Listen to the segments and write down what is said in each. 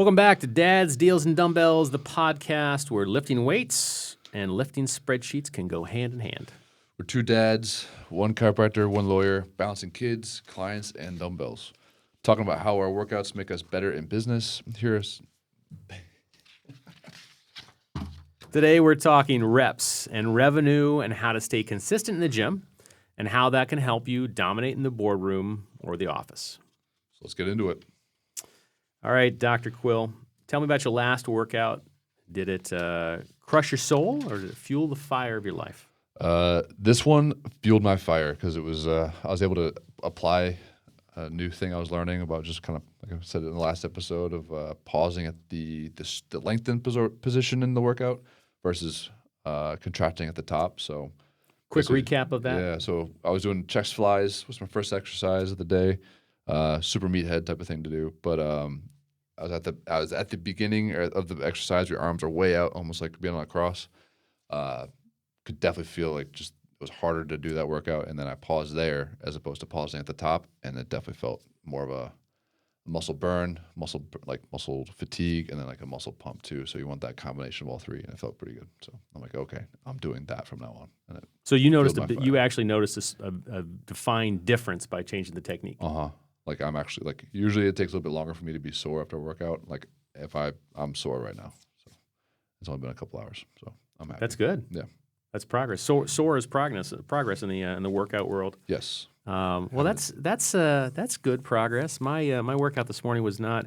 Welcome back to Dad's Deals and Dumbbells, the podcast where lifting weights and lifting spreadsheets can go hand in hand. We're two dads, one chiropractor, one lawyer, balancing kids, clients, and dumbbells. Talking about how our workouts make us better in business. Here's Today we're talking reps and revenue and how to stay consistent in the gym and how that can help you dominate in the boardroom or the office. So let's get into it. All right, Dr. Quill, tell me about your last workout. Did it crush your soul or did it fuel the fire of your life? This one fueled my fire because it was I was able to apply a new thing I was learning about just kind of, like I said in the last episode, of pausing at the lengthened position in the workout versus contracting at the top. So Quick recap of that. Yeah, so I was doing chest flies. Was my first exercise of the day. Super meathead type of thing to do, but I was at the beginning of the exercise. Your arms are way out, almost like being on a cross. Could definitely feel like just it was harder to do that workout, and then I paused there as opposed to pausing at the top, and it definitely felt more of a muscle burn, muscle fatigue, and then like a muscle pump too. So you want that combination of all three, and it felt pretty good. So I'm like, okay, I'm doing that from now on. And so you noticed you actually noticed a defined difference by changing the technique. Like I'm actually like usually it takes a little bit longer for me to be sore after a workout. Like if I'm sore right now, so it's only been a couple hours, so I'm happy. That's good. Yeah, that's progress. Sore is progress in the workout world. Yes. Well, that's good progress. My workout this morning was not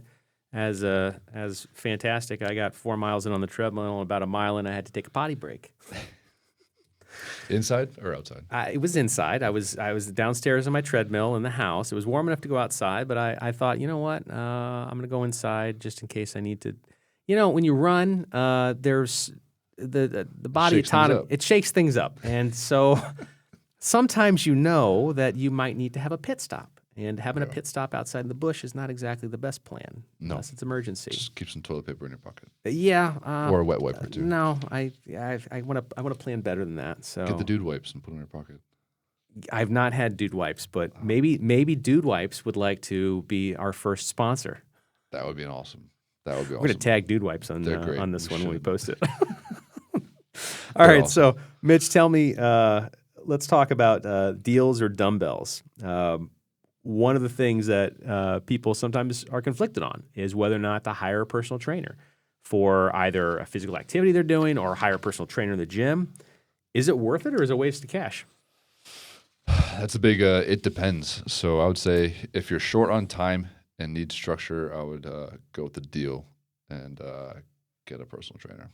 as fantastic. I got 4 miles in on the treadmill, about a mile in, I had to take a potty break. Inside or outside? It was inside. I was downstairs on my treadmill in the house. It was warm enough to go outside, but I thought, you know what? I'm going to go inside just in case I need to. You know, when you run, there's the body autonomy. It shakes things up, and so sometimes you know that you might need to have a pit stop. And having a pit stop outside in the bush is not exactly the best plan, unless it's emergency. Just keep some toilet paper in your pocket. Yeah, or a wet wiper too. No, I want to plan better than that. So get the dude wipes and put them in your pocket. I've not had dude wipes, but maybe dude wipes would like to be our first sponsor. That would be awesome. That would be awesome. We're gonna tag dude wipes on this one when we post it. All right, awesome. So Mitch, tell me. Let's talk about deals or dumbbells. One of the things that people sometimes are conflicted on is whether or not to hire a personal trainer for either a physical activity they're doing or hire a personal trainer in the gym. Is it worth it or is it a waste of cash? That's a big, it depends. So I would say if you're short on time and need structure, I would go with the deal and get a personal trainer.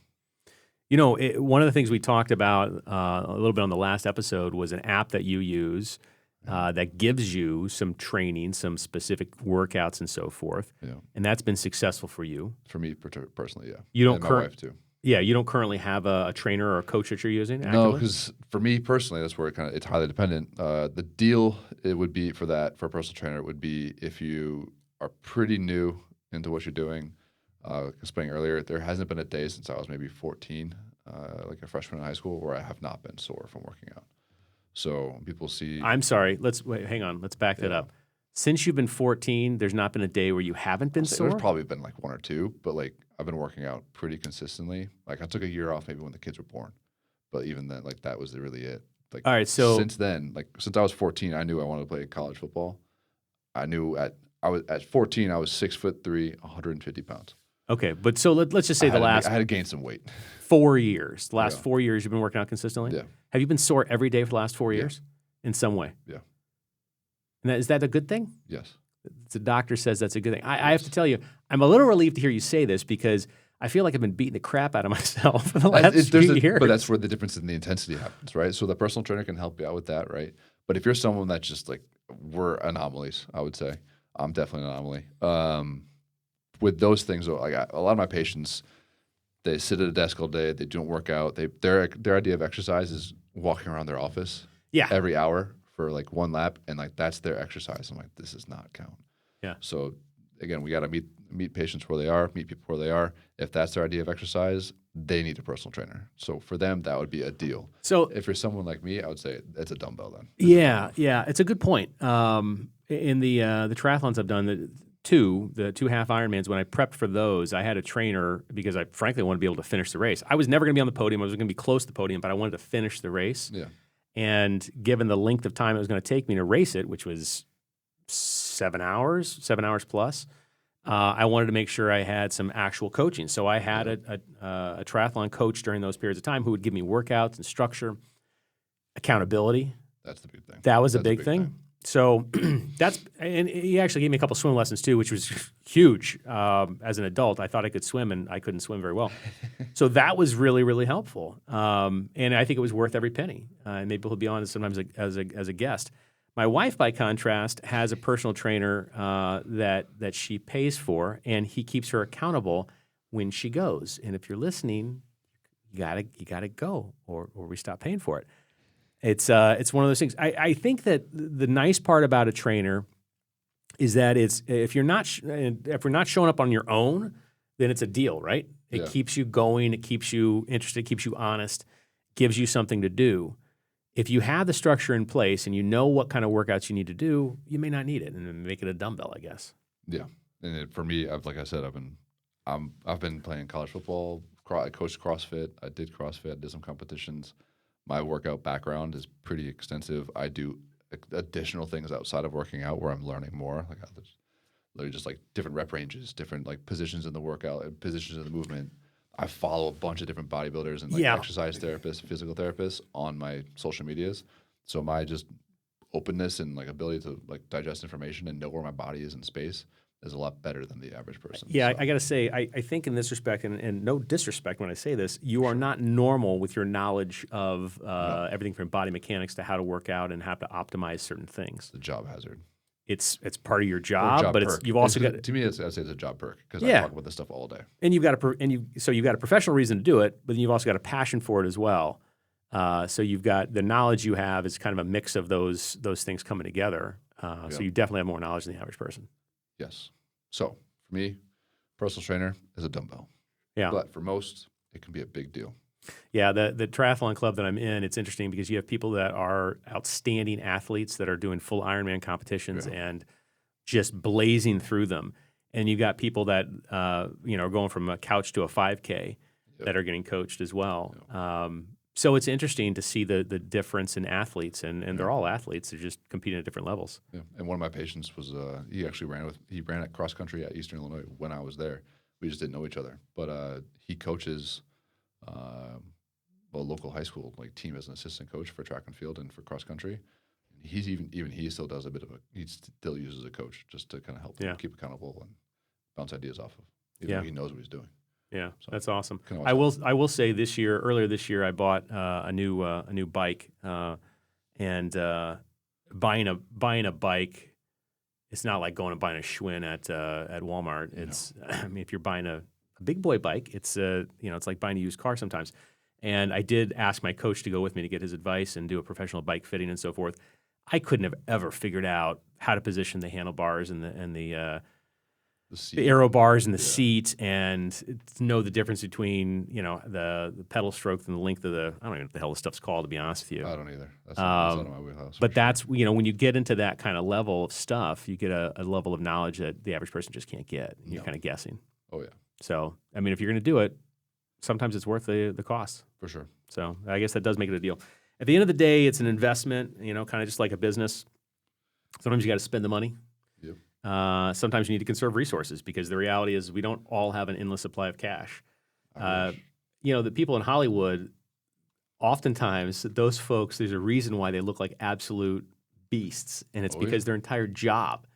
You know, one of the things we talked about a little bit on the last episode was an app that you use that gives you some training, some specific workouts and so forth. Yeah. And that's been successful for you. For me personally, yeah. You don't and my wife too. Yeah, you don't currently have a trainer or a coach that you're using actively? No, because for me personally, that's where it's highly dependent. The deal it would be for a personal trainer, it would be if you are pretty new into what you're doing. Explaining earlier, there hasn't been a day since I was maybe 14, like a freshman in high school, where I have not been sore from working out. So people see. I'm sorry. Hang on. Let's back that up. Since you've been 14, there's not been a day where you haven't been sore? There's probably been like one or two, but like I've been working out pretty consistently. Like I took a year off maybe when the kids were born, but even then, like that was really it. Like all right, so since then, like since I was 14, I knew I wanted to play college football. I knew at 14, I was 6'3", 150 pounds. Okay, but so let's just say I had to gain some weight. 4 years. The last 4 years you've been working out consistently? Yeah. Have you been sore every day for the last 4 years? In some way? Yeah. And is that a good thing? Yes. The doctor says that's a good thing. I have to tell you, I'm a little relieved to hear you say this because I feel like I've been beating the crap out of myself for the last few years. But that's where the difference in the intensity happens, right? So the personal trainer can help you out with that, right? But if you're someone that's just like, we're anomalies, I would say. I'm definitely an anomaly. With those things, though, like a lot of my patients, they sit at a desk all day. They don't work out. Their idea of exercise is walking around their office every hour for like one lap, and like that's their exercise. I'm like, this does not count. Yeah. So again, we got to meet patients where they are, meet people where they are. If that's their idea of exercise, they need a personal trainer. So for them, that would be a deal. So if you're someone like me, I would say it's a dumbbell then. Yeah, it's a good point. In the triathlons I've done, the 2 half Ironmans, when I prepped for those, I had a trainer because I frankly wanted to be able to finish the race. I was never going to be on the podium. I was going to be close to the podium, but I wanted to finish the race. Yeah. And given the length of time it was going to take me to race it, which was 7 hours plus, I wanted to make sure I had some actual coaching. So I had a triathlon coach during those periods of time who would give me workouts and structure, accountability. That's the big thing. That was a big thing. So and he actually gave me a couple swim lessons too, which was huge. As an adult, I thought I could swim, and I couldn't swim very well. So that was really, really helpful. And I think it was worth every penny. And maybe he'll be on sometimes as a guest. My wife, by contrast, has a personal trainer that she pays for, and he keeps her accountable when she goes. And if you're listening, you gotta go, or we stop paying for it. It's one of those things. I think that the nice part about a trainer is that if we're not showing up on your own, then it's a deal, right? It keeps you going, it keeps you interested, keeps you honest, gives you something to do. If you have the structure in place and you know what kind of workouts you need to do, you may not need it, and then make it a dumbbell, I guess. Yeah, and for me, like I said, I've been playing college football. I coached CrossFit. I did CrossFit. I did some competitions. My workout background is pretty extensive. I do additional things outside of working out where I'm learning more. Like there's literally just like different rep ranges, different like positions in the workout, positions in the movement. I follow a bunch of different bodybuilders and like exercise therapists, physical therapists on my social medias. So my just openness and like ability to like digest information and know where my body is in space is a lot better than the average person. Yeah, so. I got to say, I think in this respect, and no disrespect when I say this, you are not normal with your knowledge of everything from body mechanics to how to work out and how to optimize certain things. It's a job hazard. It's part of your job, but you've also got to me. I'd say it's a job perk because I talk about this stuff all day. And you've got you've got a professional reason to do it, but then you've also got a passion for it as well. So you've got the knowledge you have is kind of a mix of those things coming together. So you definitely have more knowledge than the average person. Yes. So for me, personal trainer is a dumbbell. Yeah. But for most, it can be a big deal. Yeah, the triathlon club that I'm in, it's interesting because you have people that are outstanding athletes that are doing full Ironman competitions and just blazing through them. And you got people that are going from a couch to a 5K that are getting coached as well. So it's interesting to see the difference in athletes, and they're all athletes. They're just competing at different levels. Yeah. And one of my patients was he ran at cross country at Eastern Illinois when I was there. We just didn't know each other, but he coaches a local high school like team as an assistant coach for track and field and for cross country. He's even he still does he still uses a coach just to kind of help him keep accountable and bounce ideas off of. Even though he knows what he's doing. Yeah, so that's awesome. I will say earlier this year, I bought a new bike, and buying a bike, it's not like going and buying a Schwinn at Walmart. It's I mean, if you're buying a big boy bike, it's it's like buying a used car sometimes. And I did ask my coach to go with me to get his advice and do a professional bike fitting and so forth. I couldn't have ever figured out how to position the handlebars and the aero bars in the seat, and know the difference between the pedal stroke and the length of the. I don't know what the hell this stuff's called, to be honest with you. I don't either. That's not in my wheelhouse. But that's when you get into that kind of level of stuff, you get a level of knowledge that the average person just can't get. And you're kind of guessing. Oh yeah. So I mean, if you're going to do it, sometimes it's worth the cost. For sure. So I guess that does make it a deal. At the end of the day, it's an investment. Kind of just like a business. Sometimes you got to spend the money. Sometimes you need to conserve resources because the reality is we don't all have an endless supply of cash. The people in Hollywood, oftentimes those folks, there's a reason why they look like absolute beasts, and it's because their entire job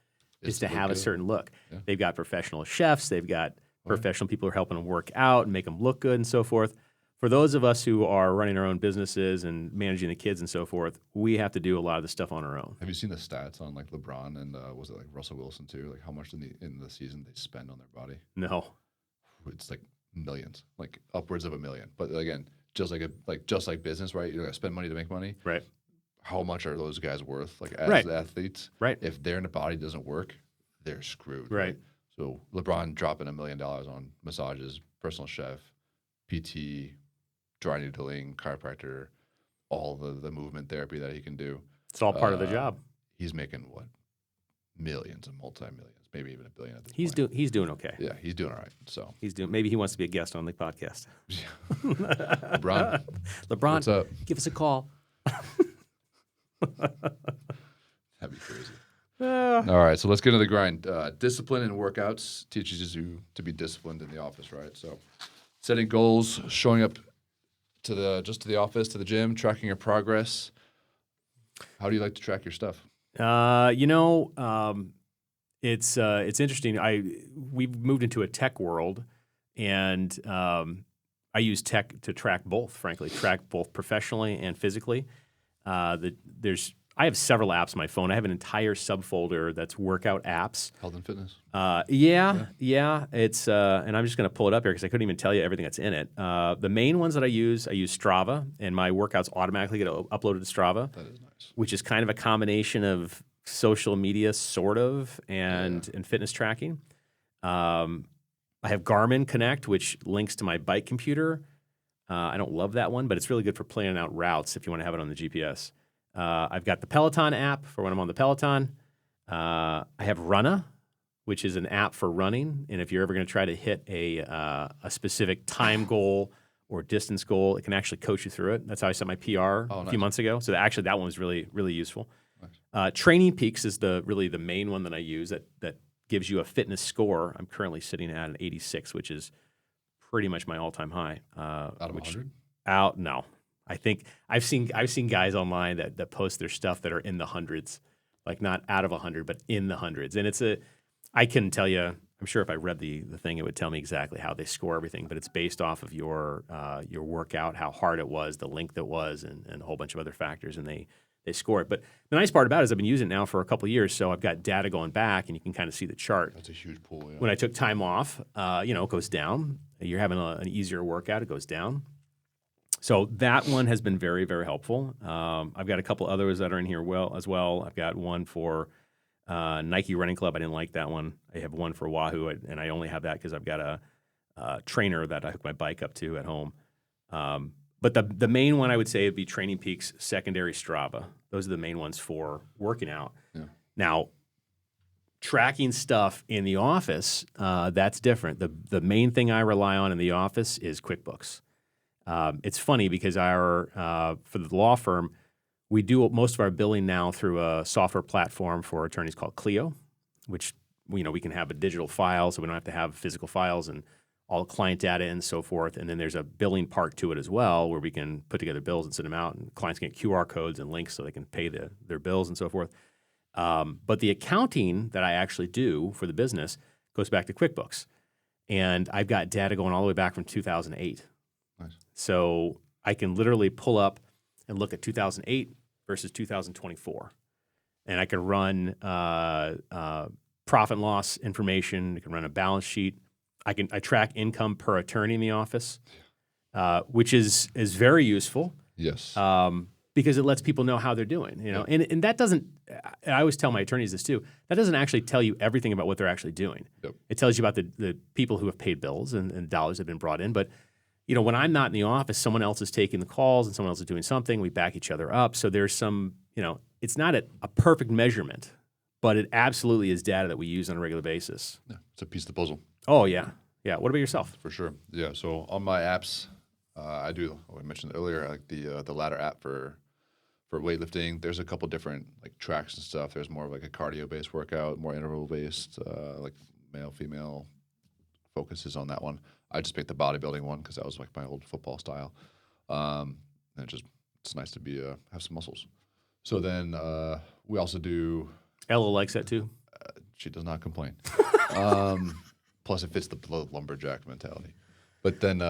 is to have a certain look. Yeah. They've got professional chefs, they've got professional people who are helping them work out and make them look good and so forth. For those of us who are running our own businesses and managing the kids and so forth, we have to do a lot of the stuff on our own. Have you seen the stats on like LeBron and was it like Russell Wilson too? Like how much in the season they spend on their body? No, it's like millions, like upwards of $1 million. But again, just like business, right? You're gonna spend money to make money, right? How much are those guys worth? Like as athletes, right? If their body doesn't work, they're screwed, right? So LeBron dropping $1 million on massages, personal chef, PT. Dry needling, chiropractor, all the movement therapy that he can do. It's all part of the job. He's making what? Millions and multi-millions maybe even $1 billion at this He's point. doing okay. Yeah, he's doing all right. So Maybe he wants to be a guest on the podcast. LeBron, LeBron, what's up? give us a call. That'd be crazy. All right, so let's get into the grind. Discipline in workouts teaches you to be disciplined in the office, right? So setting goals, showing up to the office, to the gym, tracking your progress. How do you like to track your stuff? It's interesting. We've moved into a tech world, and I use tech to track both. Frankly, track both professionally and physically. I have several apps on my phone. I have an entire subfolder that's workout apps. Health and fitness. Yeah. It's and I'm just going to pull it up here because I couldn't even tell you everything that's in it. The main ones that I use Strava, and my workouts automatically get uploaded to Strava. That is nice. Which is kind of a combination of social media, sort of, and fitness tracking. I have Garmin Connect, which links to my bike computer. I don't love that one, but it's really good for planning out routes if you want to have it on the GPS. I've got the Peloton app for when I'm on the Peloton. I have Runna, which is an app for running. And if you're ever going to try to hit a specific time goal or distance goal, it can actually coach you through it. That's how I set my PR a few months ago. So that one was really, really useful. Nice. Training Peaks is really the main one that I use that gives you a fitness score. I'm currently sitting at an 86, which is pretty much my all-time high. Out of 100? No. I think I've seen guys online that post their stuff that are in the hundreds, like not out of 100, but in the hundreds. And I couldn't tell you. I'm sure if I read the thing, it would tell me exactly how they score everything. But it's based off of your workout, how hard it was, the length it was, and a whole bunch of other factors, and they score it. But the nice part about it is I've been using it now for a couple of years, so I've got data going back, and you can kind of see the chart. That's a huge pool. Yeah. When I took time off, it goes down. You're having an easier workout, it goes down. So that one has been very, very helpful. I've got a couple others that are in here as well. I've got one for Nike Running Club. I didn't like that one. I have one for Wahoo, and I only have that because I've got a trainer that I hook my bike up to at home. But the main one I would say would be Training Peaks, secondary Strava. Those are the main ones for working out. Yeah. Now, tracking stuff in the office, that's different. The main thing I rely on in the office is QuickBooks. It's funny because for the law firm, we do most of our billing now through a software platform for attorneys called Clio, which we can have a digital file, so we don't have to have physical files and all the client data and so forth. And then there's a billing part to it as well, where we can put together bills and send them out, and clients can get QR codes and links so they can pay their bills and so forth. But the accounting that I actually do for the business goes back to QuickBooks, and I've got data going all the way back from 2008. Nice. So I can literally pull up and look at 2008 versus 2024. And I can run profit and loss information. I can run a balance sheet. I track income per attorney in the office, which is very useful. Yes. Because it lets people know how they're doing. Yep. And that doesn't. I always tell my attorneys this too. That doesn't actually tell you everything about what they're actually doing. Yep. It tells you about the people who have paid bills and dollars that have been brought in. But when I'm not in the office, someone else is taking the calls and someone else is doing something. We back each other up. So there's some, it's not a perfect measurement, but it absolutely is data that we use on a regular basis. Yeah, it's a piece of the puzzle. Oh, yeah. Yeah. What about yourself? For sure. Yeah. So on my apps, I do, I mentioned earlier, like the ladder app for weightlifting. There's a couple different like tracks and stuff. There's more of like a cardio-based workout, more interval-based, like male, female focuses on that one. I just picked the bodybuilding one because that was like my old football style. And it's nice to have some muscles. So then we also do. Ella likes that too. She does not complain. Plus, it fits the lumberjack mentality. But then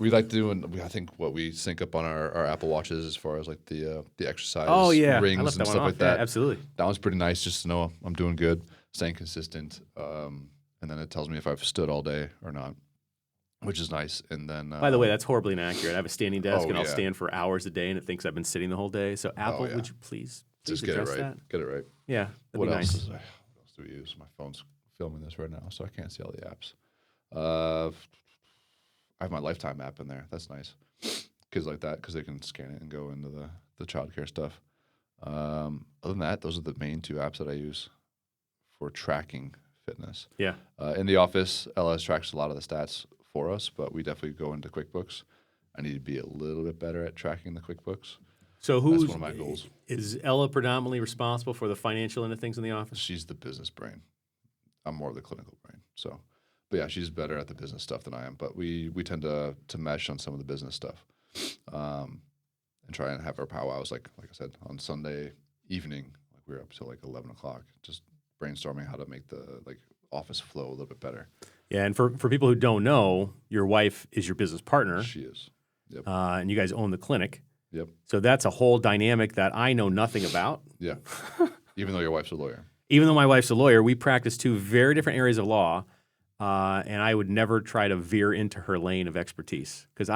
we like doing. I think we sync up on our Apple Watches as far as like the exercise rings and stuff like that. Yeah, absolutely. That one's pretty nice just to know I'm doing good, staying consistent, and then it tells me if I've stood all day or not, which is nice. And then, by the way, that's horribly inaccurate. I have a standing desk, and I'll stand for hours a day, and it thinks I've been sitting the whole day. So Apple, would you please just get it right? That? Get it right. Yeah, that'd what be else? nice. What else do we use? My phone's filming this right now, so I can't see all the apps. I have my Lifetime app in there. That's nice. Kids like that because they can scan it and go into the childcare stuff. Other than that, those are the main two apps that I use for tracking fitness. Yeah. In the office, LS tracks a lot of the stats for us, but we definitely go into QuickBooks. I need to be a little bit better at tracking the QuickBooks. So That's one of my goals. Is Ella predominantly responsible for the financial end of things in the office? She's the business brain. I'm more of the clinical brain. So, but yeah, she's better at the business stuff than I am. But we tend to mesh on some of the business stuff, and try and have our powwows. Like I said, on Sunday evening, like we were up till like 11 o'clock, just brainstorming how to make the office flow a little bit better. Yeah, and for people who don't know, your wife is your business partner. She is. Yep. And you guys own the clinic. Yep. So that's a whole dynamic that I know nothing about. Yeah. Even though your wife's a lawyer. Even though my wife's a lawyer, we practice two very different areas of law, and I would never try to veer into her lane of expertise because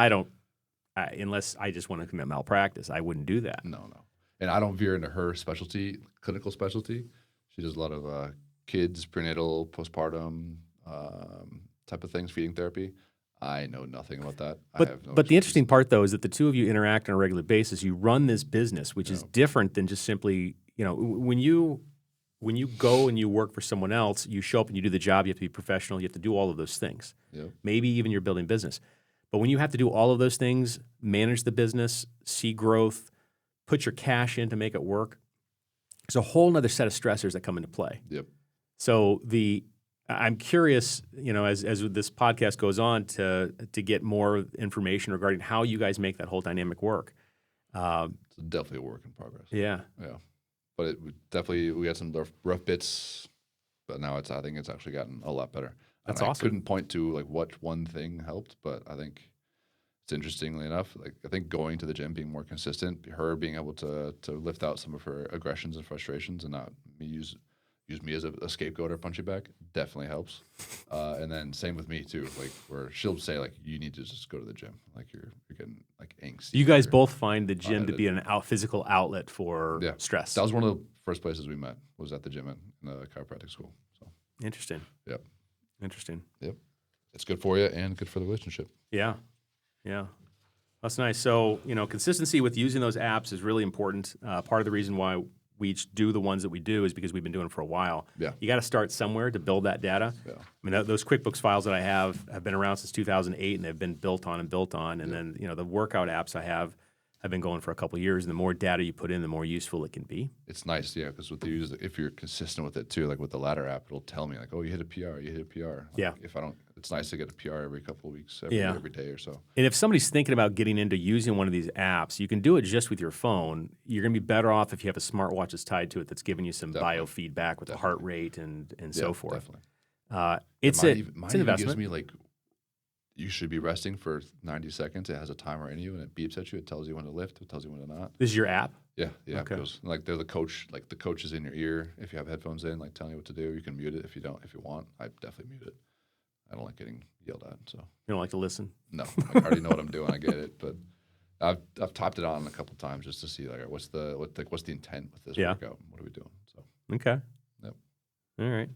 unless I just want to commit malpractice, I wouldn't do that. No. And I don't veer into her specialty, clinical specialty. She does a lot of kids, prenatal, postpartum type of things, feeding therapy. I know nothing about that. But the interesting part, though, is that the two of you interact on a regular basis. You run this business, which is different than just simply, when you go and you work for someone else, you show up and you do the job. You have to be professional. You have to do all of those things. Yep. Maybe even you're building business. But when you have to do all of those things, manage the business, see growth, put your cash in to make it work, there's a whole other set of stressors that come into play. Yep. So I'm curious, as this podcast goes on, to get more information regarding how you guys make that whole dynamic work. It's definitely a work in progress. Yeah. Yeah. But we had some rough bits, but now I think it's actually gotten a lot better. That's and awesome. I couldn't point to what one thing helped, but I think it's interestingly enough, I think going to the gym, being more consistent, her being able to lift out some of her aggressions and frustrations and not use me as a scapegoat or punch you back definitely helps. And then same with me too, where she'll say you need to just go to the gym. You're getting angsty. You guys both find the gym to be an physical outlet for stress. That was one of the first places we met, was at the gym in the chiropractic school. So Interesting. Yep. Interesting. Yep. It's good for you and good for the relationship. Yeah. Yeah. That's nice. So, consistency with using those apps is really important. Part of the reason why we each do the ones that we do is because we've been doing it for a while. Yeah. You got to start somewhere to build that data. Yeah. I mean, those QuickBooks files that I have been around since 2008, and they've been built on. And then, the workout apps I have been going for a couple of years. And the more data you put in, the more useful it can be. It's nice, yeah, because if you're consistent with it too, with the ladder app, it'll tell me oh, you hit a PR, you hit a PR. Yeah. If I don't, it's nice to get a PR every couple of weeks, every day or so. And if somebody's thinking about getting into using one of these apps, you can do it just with your phone. You're going to be better off if you have a smartwatch that's tied to it that's giving you some biofeedback with the heart rate and so forth. Definitely. It's an investment. Gives me you should be resting for 90 seconds. It has a timer in you, and it beeps at you. It tells you when to lift. It tells you when to not. This is your app? Yeah. Okay. It goes, they're the coach. The coach is in your ear. If you have headphones in, telling you what to do. You can mute it if you don't. If you want, I definitely mute it. I don't like getting yelled at. So you don't like to listen? No, I already know what I'm doing. I get it, but I've topped it on a couple times just to see what's the intent with this workout. What are we doing? So okay. Yep. All right.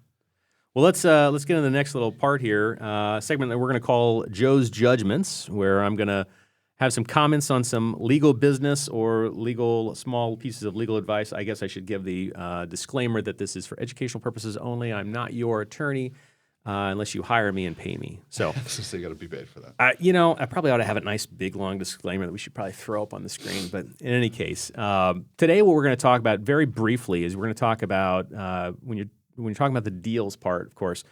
Well, let's get into the next little part here, segment that we're going to call Joe's Judgements, where I'm going to have some comments on some legal business or small pieces of legal advice. I guess I should give the disclaimer that this is for educational purposes only. I'm not your attorney unless you hire me and pay me. So you got to be paid for that. I probably ought to have a nice big long disclaimer that we should probably throw up on the screen. But in any case, today what we're going to talk about very briefly is we're going to talk about when you're talking about the deals part, of course,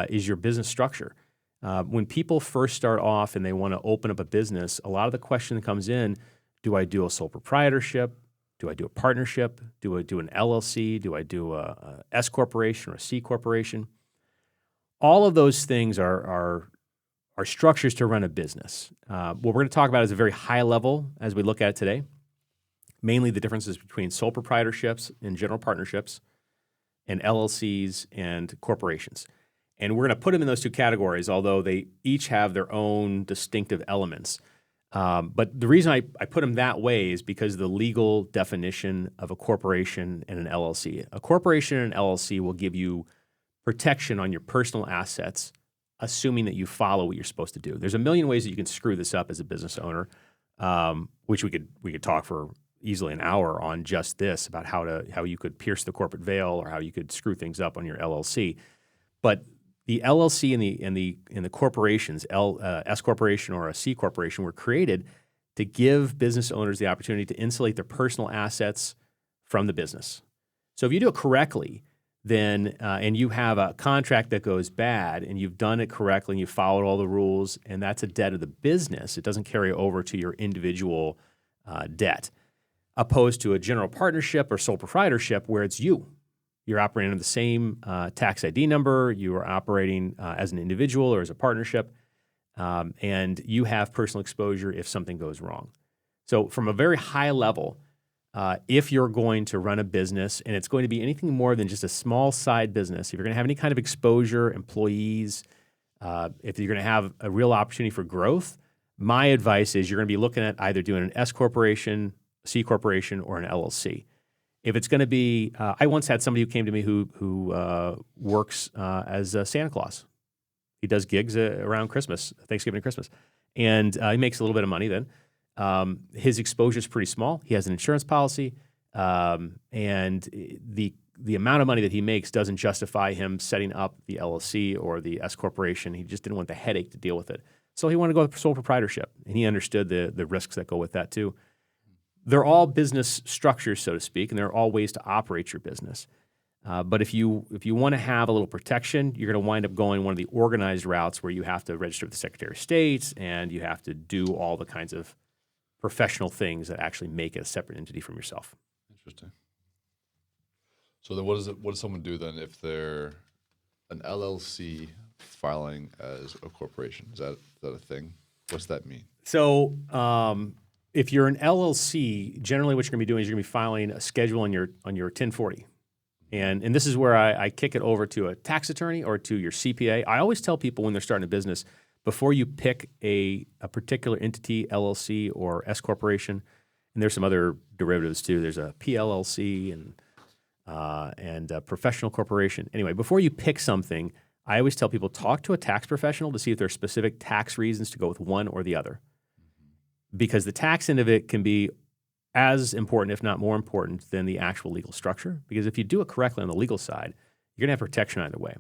is your business structure. When people first start off and they want to open up a business, a lot of the question that comes in, do I do a sole proprietorship? Do I do a partnership? Do I do an LLC? Do I do a S corporation or a C corporation? All of those things are structures to run a business. What we're going to talk about is a very high level as we look at it today, mainly the differences between sole proprietorships and general partnerships, and LLCs and corporations. And we're going to put them in those two categories, although they each have their own distinctive elements. But the reason I put them that way is because of the legal definition of a corporation and an LLC. A corporation and an LLC will give you protection on your personal assets, assuming that you follow what you're supposed to do. There's a million ways that you can screw this up as a business owner, which we could talk for easily an hour on just this about how you could pierce the corporate veil or how you could screw things up on your LLC. But the LLC and the corporations, S corporation or a C corporation, were created to give business owners the opportunity to insulate their personal assets from the business. So if you do it correctly, then and you have a contract that goes bad and you've done it correctly and you followed all the rules, and that's a debt of the business, it doesn't carry over to your individual debt, opposed to a general partnership or sole proprietorship where it's you. You're operating under the same tax ID number, you are operating as an individual or as a partnership, and you have personal exposure if something goes wrong. So from a very high level, if you're going to run a business and it's going to be anything more than just a small side business, if you're going to have any kind of exposure, employees, if you're going to have a real opportunity for growth, my advice is you're going to be looking at either doing an S corporation, C corporation, or an LLC. If it's going to be, I once had somebody who came to me who works as Santa Claus. He does gigs around Christmas, Thanksgiving and Christmas, and he makes a little bit of money then. His exposure is pretty small. He has an insurance policy, and the amount of money that he makes doesn't justify him setting up the LLC or the S corporation. He just didn't want the headache to deal with it. So he wanted to go with sole proprietorship, and he understood the risks that go with that too. They're all business structures, so to speak, and they're all ways to operate your business. But if you want to have a little protection, you're going to wind up going one of the organized routes where you have to register with the Secretary of State and you have to do all the kinds of professional things that actually make it a separate entity from yourself. Interesting. So then what does someone do then if they're an LLC filing as a corporation? Is that a thing? What's that mean? So if you're an LLC, generally what you're going to be doing is you're going to be filing a schedule on your 1040. And this is where I kick it over to a tax attorney or to your CPA. I always tell people when they're starting a business, before you pick a particular entity, LLC or S corporation, and there's some other derivatives too. There's a PLLC and a professional corporation. Anyway, before you pick something, I always tell people talk to a tax professional to see if there are specific tax reasons to go with one or the other. Because the tax end of it can be as important, if not more important, than the actual legal structure. Because if you do it correctly on the legal side, you're going to have protection either way.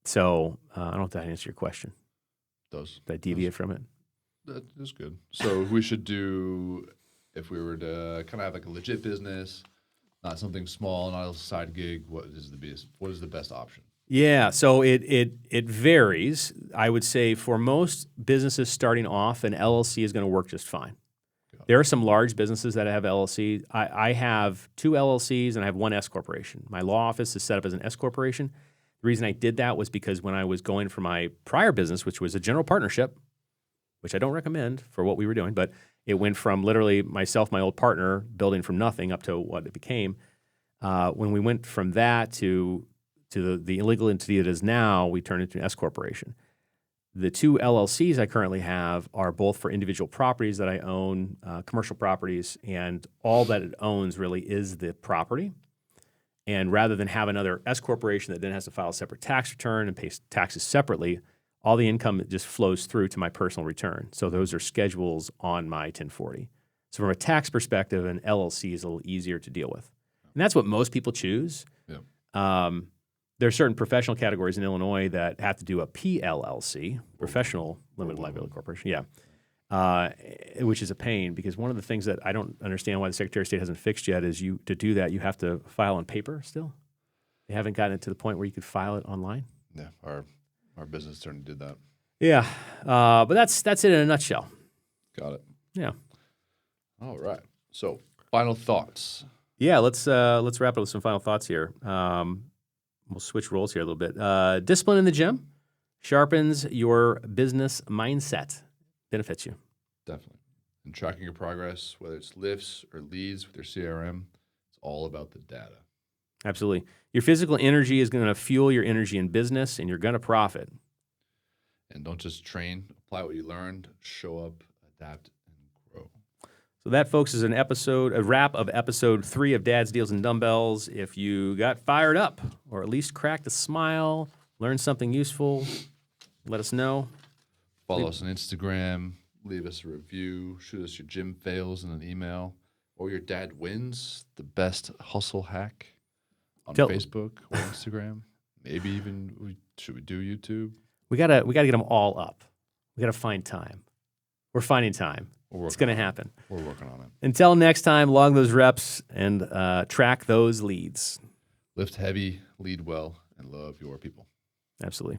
So I don't know if that answers your question. Does. Did I deviate from it? That is good. So we should do, if we were to kind of have like a legit business, not something small, not a side gig, what is the best option? Yeah, so it varies. I would say for most businesses starting off, an LLC is going to work just fine. There are some large businesses that have LLC. I have 2 LLCs and I have 1 S corporation. My law office is set up as an S corporation. The reason I did that was because when I was going for my prior business, which was a general partnership, which I don't recommend for what we were doing, but it went from literally myself, my old partner, building from nothing up to what it became. When we went from that to the illegal entity it is now, we turned it into an S corporation. The 2 LLCs I currently have are both for individual properties that I own, commercial properties, and all that it owns really is the property. And rather than have another S corporation that then has to file a separate tax return and pay taxes separately, all the income just flows through to my personal return. So those are schedules on my 1040. So from a tax perspective, an LLC is a little easier to deal with. And that's what most people choose. Yeah. There are certain professional categories in Illinois that have to do a PLLC, Professional Limited Liability Corporation, which is a pain because one of the things that I don't understand why the Secretary of State hasn't fixed yet is to do that, you have to file on paper still. They haven't gotten it to the point where you could file it online. Yeah, our business attorney did that. Yeah, but that's it in a nutshell. Got it. Yeah. All right. So final thoughts. Yeah, let's wrap up with some final thoughts here. We'll switch roles here a little bit. Discipline in the gym sharpens your business mindset. Benefits you. Definitely. And tracking your progress, whether it's lifts or leads with your CRM, it's all about the data. Absolutely. Your physical energy is going to fuel your energy in business, and you're going to profit. And don't just train, apply what you learned, show up, adapt, and grow. So that, folks, is a wrap of episode 3 of Dad's Deals and Dumbbells. If you got fired up or at least cracked a smile, learned something useful, let us know. Follow us on Instagram. leave us a review, shoot us your gym fails in an email, or your dad wins the best hustle hack on Facebook or Instagram. Maybe even should we do YouTube? We gotta get them all up. We gotta find time. We're finding time. It's gonna happen. We're working on it. Until next time, log those reps and track those leads. Lift heavy, lead well, and love your people. Absolutely.